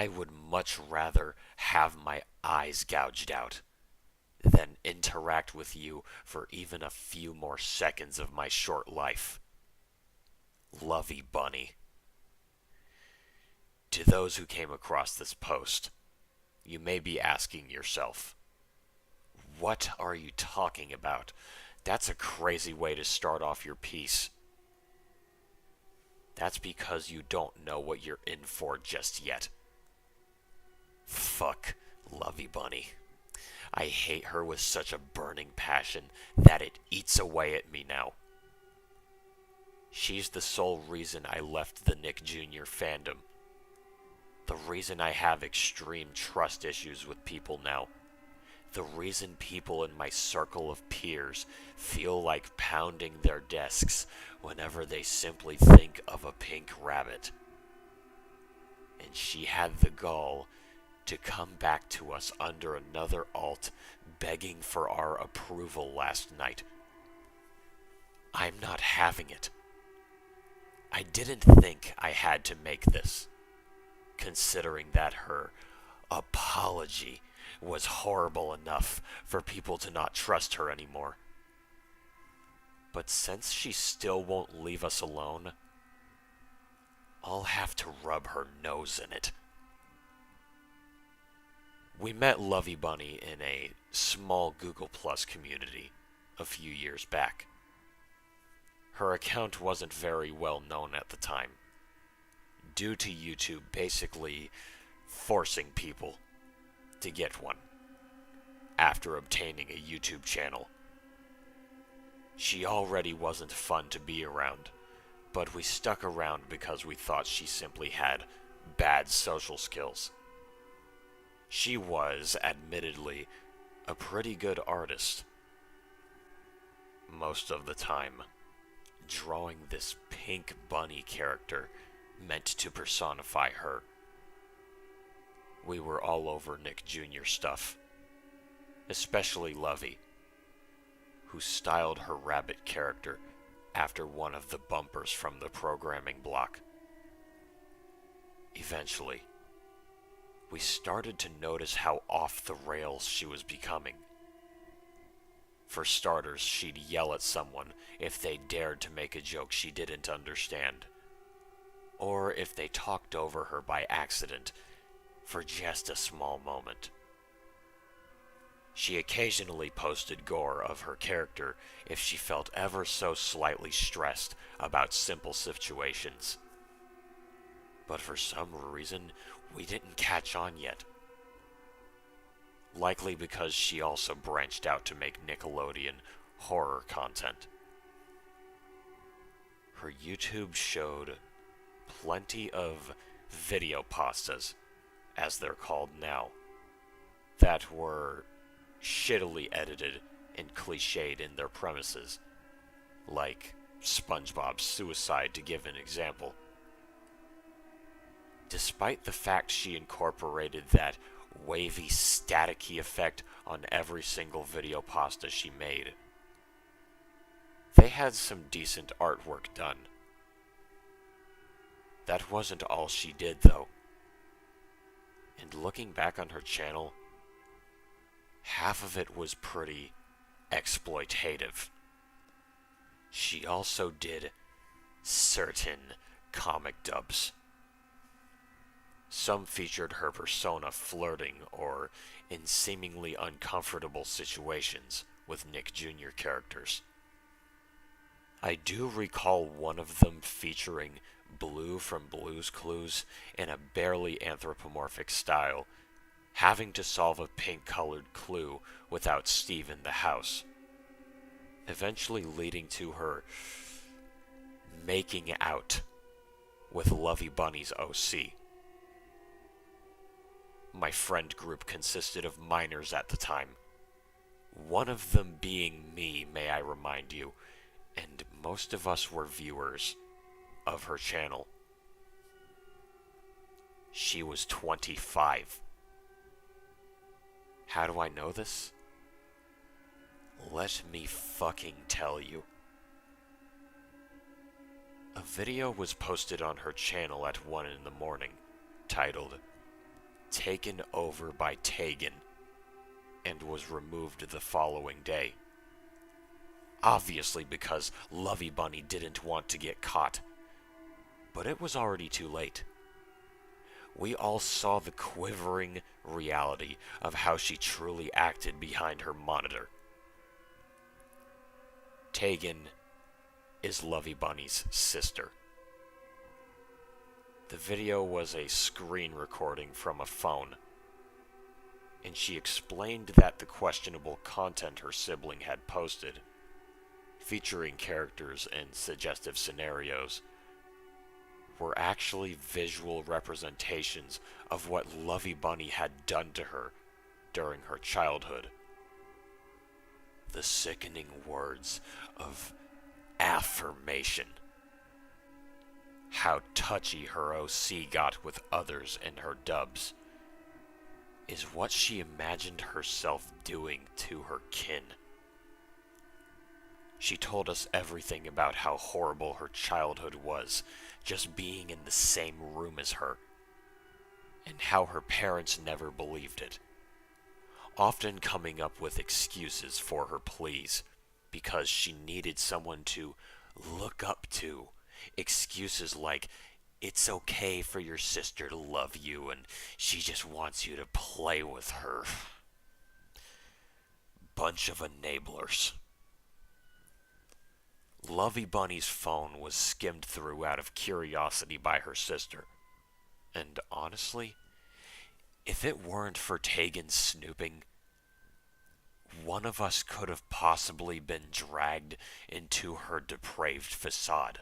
I would much rather have my eyes gouged out than interact with you for even a few more seconds of my short life. Lovey Bunny. To those who came across this post, you may be asking yourself, what are you talking about? That's a crazy way to start off your piece. That's because you don't know what you're in for just yet. Fuck Lovey Bunny. I hate her with such a burning passion that it eats away at me now. She's the sole reason I left the Nick Jr. fandom. The reason I have extreme trust issues with people now. The reason people in my circle of peers feel like pounding their desks whenever they simply think of a pink rabbit. And she had the gall to come back to us under another alt begging for our approval last night. I'm not having it. I didn't think I had to make this, considering that her apology was horrible enough for people to not trust her anymore. But since she still won't leave us alone, I'll have to rub her nose in it. We met Lovey Bunny in a small Google Plus community a few years back. Her account wasn't very well known at the time, due to YouTube basically forcing people to get one after obtaining a YouTube channel. She already wasn't fun to be around, but we stuck around because we thought she simply had bad social skills. She was, admittedly, a pretty good artist. Most of the time, drawing this pink bunny character meant to personify her. We were all over Nick Jr. stuff, especially Lovey, who styled her rabbit character after one of the bumpers from the programming block. Eventually, we started to notice how off the rails she was becoming. For starters, she'd yell at someone if they dared to make a joke she didn't understand, or if they talked over her by accident for just a small moment. She occasionally posted gore of her character if she felt ever so slightly stressed about simple situations. But for some reason, we didn't catch on yet. Likely because she also branched out to make Nickelodeon horror content. Her YouTube showed plenty of video pastas, as they're called now, that were shittily edited and cliched in their premises, like SpongeBob's suicide, to give an example. Despite the fact she incorporated that wavy, staticky effect on every single video pasta she made, they had some decent artwork done. That wasn't all she did, though. And looking back on her channel, half of it was pretty exploitative. She also did certain comic dubs. Some featured her persona flirting or in seemingly uncomfortable situations with Nick Jr. characters. I do recall one of them featuring Blue from Blue's Clues in a barely anthropomorphic style, having to solve a pink-colored clue without Steve in the house, eventually leading to her making out with Lovey Bunny's OC. My friend group consisted of minors at the time, one of them being me, may I remind you, and most of us were viewers of her channel. She was 25. How do I know this? Let me fucking tell you. A video was posted on her channel at 1 in the morning, titled, taken over by Tegan and was removed the following day. Obviously because Lovey Bunny didn't want to get caught. But it was already too late. We all saw the quivering reality of how she truly acted behind her monitor. Tegan is Lovey Bunny's sister. The video was a screen recording from a phone, and she explained that the questionable content her sibling had posted, featuring characters and suggestive scenarios, were actually visual representations of what Lovey Bunny had done to her during her childhood. The sickening words of affirmation. How touchy her OC got with others in her dubs is what she imagined herself doing to her kin. She told us everything about how horrible her childhood was, just being in the same room as her, and how her parents never believed it, often coming up with excuses for her pleas, because she needed someone to look up to. Excuses like, it's okay for your sister to love you and she just wants you to play with her. Bunch of enablers. Lovey Bunny's phone was skimmed through out of curiosity by her sister. And honestly, if it weren't for Tegan's snooping, one of us could have possibly been dragged into her depraved facade.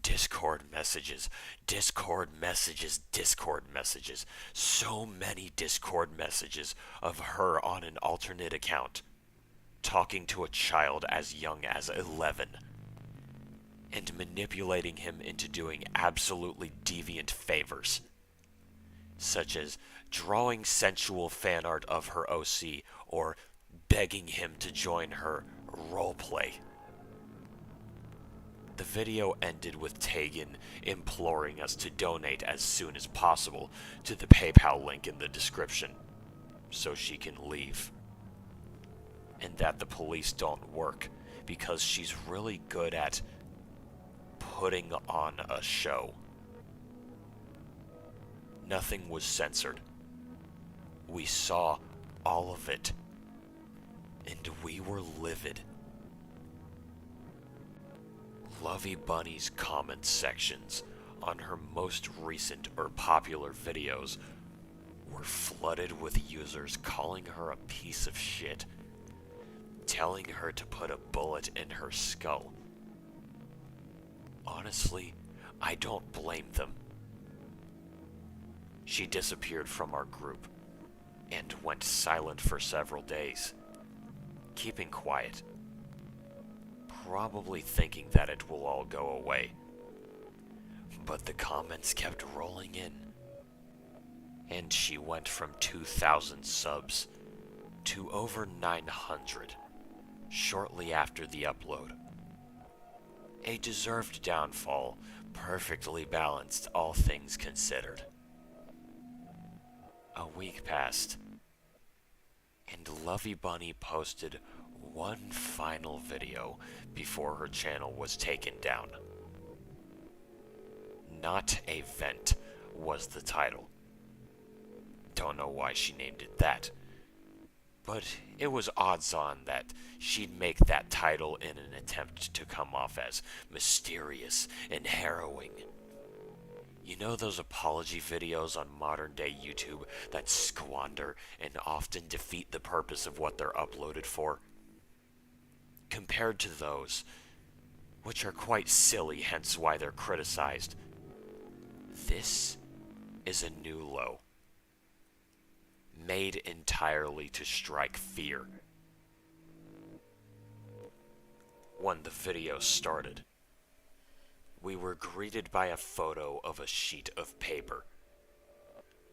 Discord messages, Discord messages, Discord messages. So many Discord messages of her on an alternate account, talking to a child as young as 11, and manipulating him into doing absolutely deviant favors, such as drawing sensual fan art of her OC or begging him to join her roleplay. The video ended with Tegan imploring us to donate as soon as possible to the PayPal link in the description, so she can leave. And that the police don't work, because she's really good at putting on a show. Nothing was censored. We saw all of it, and we were livid. Lovey Bunny's comment sections on her most recent or popular videos were flooded with users calling her a piece of shit, telling her to put a bullet in her skull. Honestly, I don't blame them. She disappeared from our group and went silent for several days, keeping quiet, probably thinking that it will all go away. But the comments kept rolling in, and she went from 2,000 subs to over 900 shortly after the upload. A deserved downfall, perfectly balanced, all things considered. A week passed, and Lovey Bunny posted one final video before her channel was taken down. Not a Vent was the title. Don't know why she named it that, but it was odds on that she'd make that title in an attempt to come off as mysterious and harrowing. You know those apology videos on modern day YouTube that squander and often defeat the purpose of what they're uploaded for? Compared to those, which are quite silly, hence why they're criticized, this is a new low, made entirely to strike fear. When the video started, we were greeted by a photo of a sheet of paper,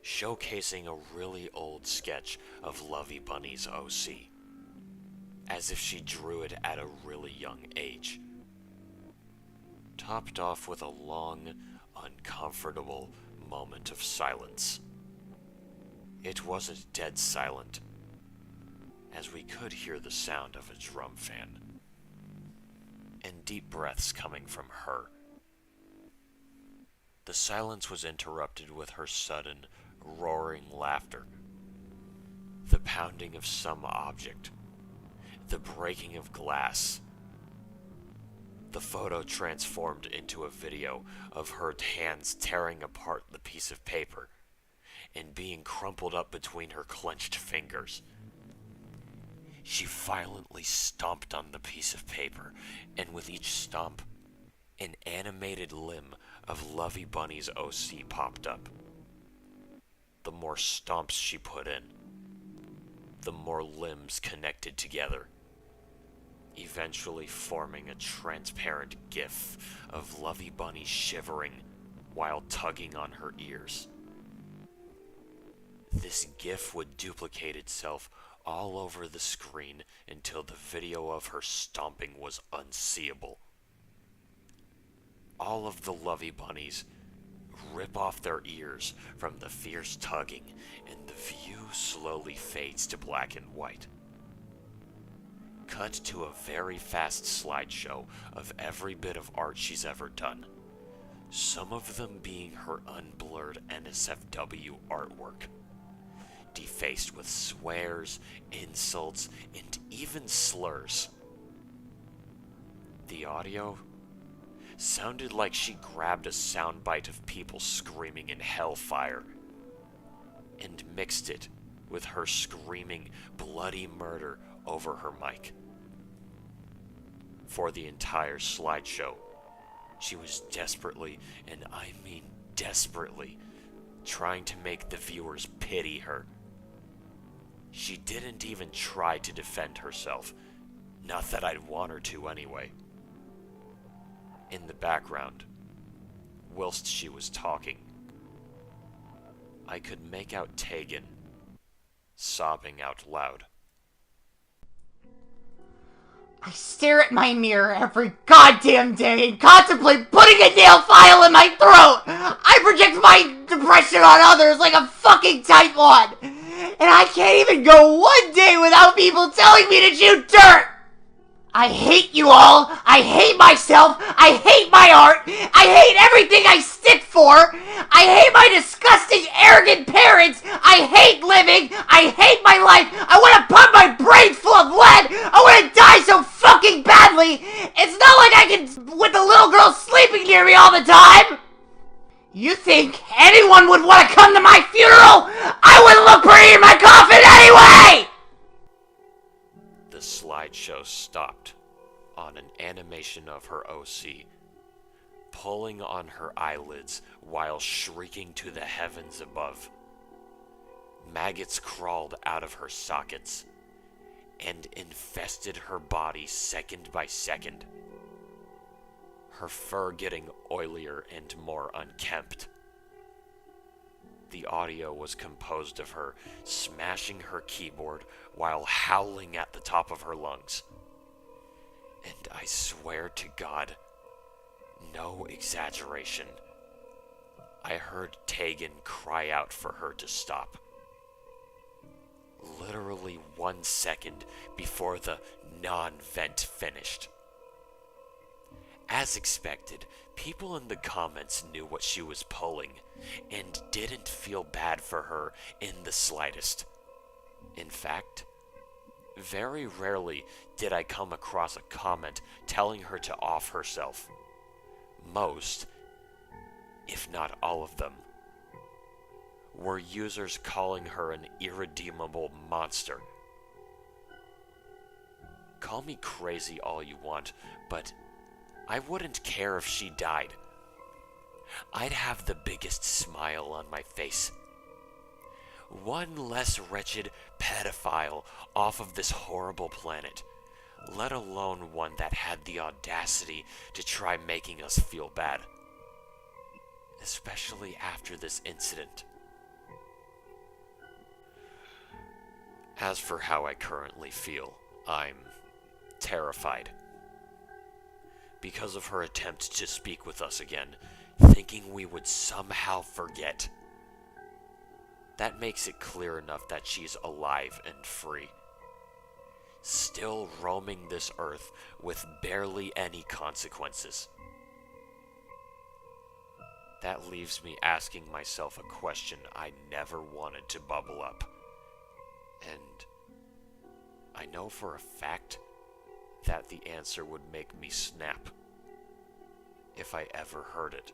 showcasing a really old sketch of Lovey Bunny's OC, as if she drew it at a really young age, topped off with a long, uncomfortable moment of silence. It wasn't dead silent, as we could hear the sound of a drum fan, and deep breaths coming from her. The silence was interrupted with her sudden, roaring laughter, the pounding of some object, the breaking of glass. The photo transformed into a video of her hands tearing apart the piece of paper and being crumpled up between her clenched fingers. She violently stomped on the piece of paper, and with each stomp, an animated limb of Lovey Bunny's OC popped up. The more stomps she put in, the more limbs connected together, eventually forming a transparent gif of Lovey Bunny shivering while tugging on her ears. This gif would duplicate itself all over the screen until the video of her stomping was unseeable. All of the Lovey Bunnies rip off their ears from the fierce tugging, and the view slowly fades to black and white. Cut to a very fast slideshow of every bit of art she's ever done, some of them being her unblurred NSFW artwork, defaced with swears, insults, and even slurs. The audio sounded like she grabbed a soundbite of people screaming in hellfire and mixed it with her screaming bloody murder over her mic. For the entire slideshow, she was desperately, and I mean desperately, trying to make the viewers pity her. She didn't even try to defend herself, not that I'd want her to anyway. In the background, whilst she was talking, I could make out Tegan sobbing out loud. I stare at my mirror every goddamn day and contemplate putting a nail file in my throat. I project my depression on others like a fucking tightwad. And I can't even go one day without people telling me to chew dirt. I hate you all. I hate myself. I hate my art. I hate everything I stick for. I hate my disgusting, arrogant parents. I hate living. I hate my life. I want to pump my brain full of lead. I want to die so fucking badly. It's not like I can with the little girl sleeping near me all the time. You think anyone would want to come to my funeral? I wouldn't look pretty in my coffin anyway! The slideshow stopped on an animation of her OC, pulling on her eyelids while shrieking to the heavens above. Maggots crawled out of her sockets and infested her body second by second, her fur getting oilier and more unkempt. The audio was composed of her smashing her keyboard while howling at the top of her lungs. And I swear to God, no exaggeration, I heard Tegan cry out for her to stop. Literally 1 second before the non-vent finished. As expected, people in the comments knew what she was pulling and didn't feel bad for her in the slightest. In fact, very rarely did I come across a comment telling her to off herself. Most, if not all of them, were users calling her an irredeemable monster. Call me crazy all you want, but I wouldn't care if she died. I'd have the biggest smile on my face. One less wretched pedophile off of this horrible planet, let alone one that had the audacity to try making us feel bad. Especially after this incident. As for how I currently feel, I'm terrified. Because of her attempt to speak with us again, thinking we would somehow forget. That makes it clear enough that she's alive and free. Still roaming this earth with barely any consequences. That leaves me asking myself a question I never wanted to bubble up. And I know for a fact that the answer would make me snap if I ever heard it.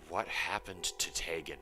What happened to Tegan?